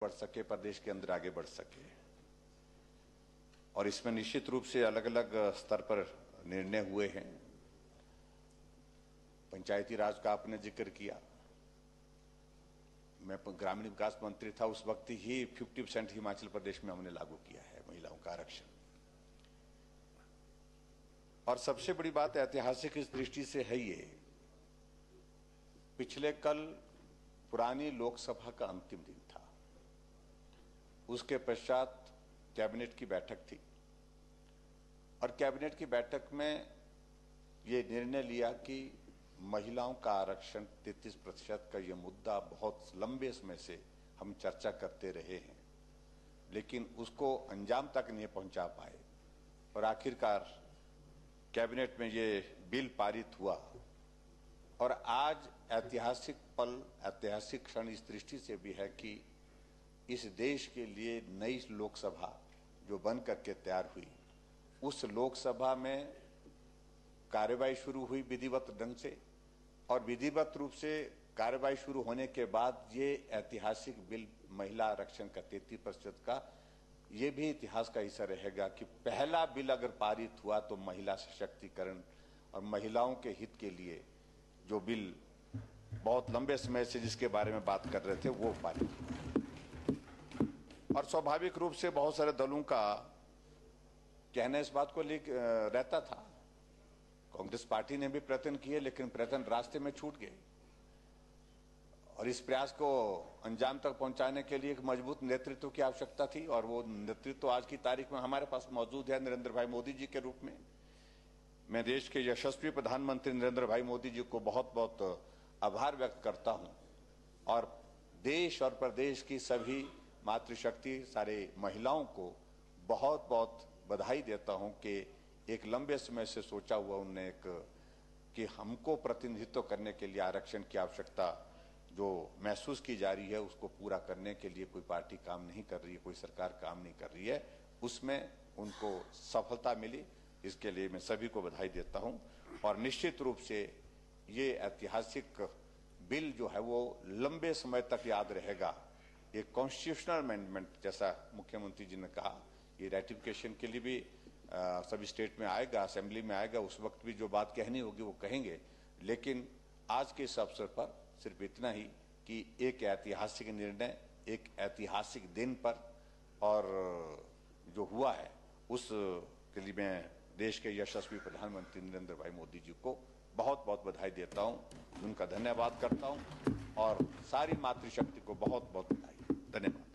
बढ़ सके, प्रदेश के अंदर आगे बढ़ सके। और इसमें निश्चित रूप से अलग अलग स्तर पर निर्णय हुए हैं। पंचायती राज का आपने जिक्र किया, मैं ग्रामीण विकास मंत्री था उस वक्त ही 50% हिमाचल प्रदेश में हमने लागू किया है महिलाओं का आरक्षण। और सबसे बड़ी बात ऐतिहासिक इस दृष्टि से है ये, पिछले कल पुरानी लोकसभा का अंतिम दिन था, उसके पश्चात कैबिनेट की बैठक थी और कैबिनेट की बैठक में ये निर्णय लिया कि महिलाओं का आरक्षण 33% का ये मुद्दा बहुत लंबे समय से हम चर्चा करते रहे हैं, लेकिन उसको अंजाम तक नहीं पहुंचा पाए और आखिरकार कैबिनेट में ये बिल पारित हुआ। और आज ऐतिहासिक पल, ऐतिहासिक क्षण इस दृष्टि से भी है कि इस देश के लिए नई लोकसभा जो बन करके तैयार हुई, उस लोकसभा में कार्यवाही शुरू हुई विधिवत ढंग से, और विधिवत रूप से कार्यवाही शुरू होने के बाद ये ऐतिहासिक बिल महिला आरक्षण का 33% का, ये भी इतिहास का हिस्सा रहेगा कि पहला बिल अगर पारित हुआ तो महिला सशक्तिकरण और महिलाओं के हित के लिए जो बिल बहुत लंबे समय से जिसके बारे में बात कर रहे थे वो पारित हुआ। और स्वाभाविक रूप से बहुत सारे दलों का कहना इस बात को लेकर रहता था। कांग्रेस पार्टी ने भी प्रयत्न किए, लेकिन प्रयत्न रास्ते में छूट गए और इस प्रयास को अंजाम तक पहुंचाने के लिए एक मजबूत नेतृत्व की आवश्यकता थी और वो नेतृत्व आज की तारीख में हमारे पास मौजूद है नरेंद्र भाई मोदी जी के रूप में। मैं देश के यशस्वी प्रधानमंत्री नरेंद्र भाई मोदी जी को बहुत बहुत आभार व्यक्त करता हूं और देश और प्रदेश की सभी मातृशक्ति सारे महिलाओं को बहुत बहुत बधाई देता हूं कि एक लंबे समय से सोचा हुआ उन्होंने कि हमको प्रतिनिधित्व करने के लिए आरक्षण की आवश्यकता जो महसूस की जा रही है उसको पूरा करने के लिए कोई पार्टी काम नहीं कर रही है, कोई सरकार काम नहीं कर रही है, उसमें उनको सफलता मिली। इसके लिए मैं सभी को बधाई देता हूं और निश्चित रूप से ये ऐतिहासिक बिल जो है वो लंबे समय तक याद रहेगा। एक कॉन्स्टिट्यूशनल अमेंडमेंट जैसा मुख्यमंत्री जी ने कहा, ये रेटिफिकेशन के लिए भी सभी स्टेट में आएगा, असेंबली में आएगा, उस वक्त भी जो बात कहनी होगी वो कहेंगे। लेकिन आज के इस अवसर पर सिर्फ इतना ही कि एक ऐतिहासिक निर्णय एक ऐतिहासिक दिन पर और जो हुआ है उस के लिए मैं देश के यशस्वी प्रधानमंत्री नरेंद्र भाई मोदी जी को बहुत बहुत बधाई देता हूं, उनका धन्यवाद करता हूं और सारी मातृशक्ति को बहुत बहुत बधाई। धन्यवाद।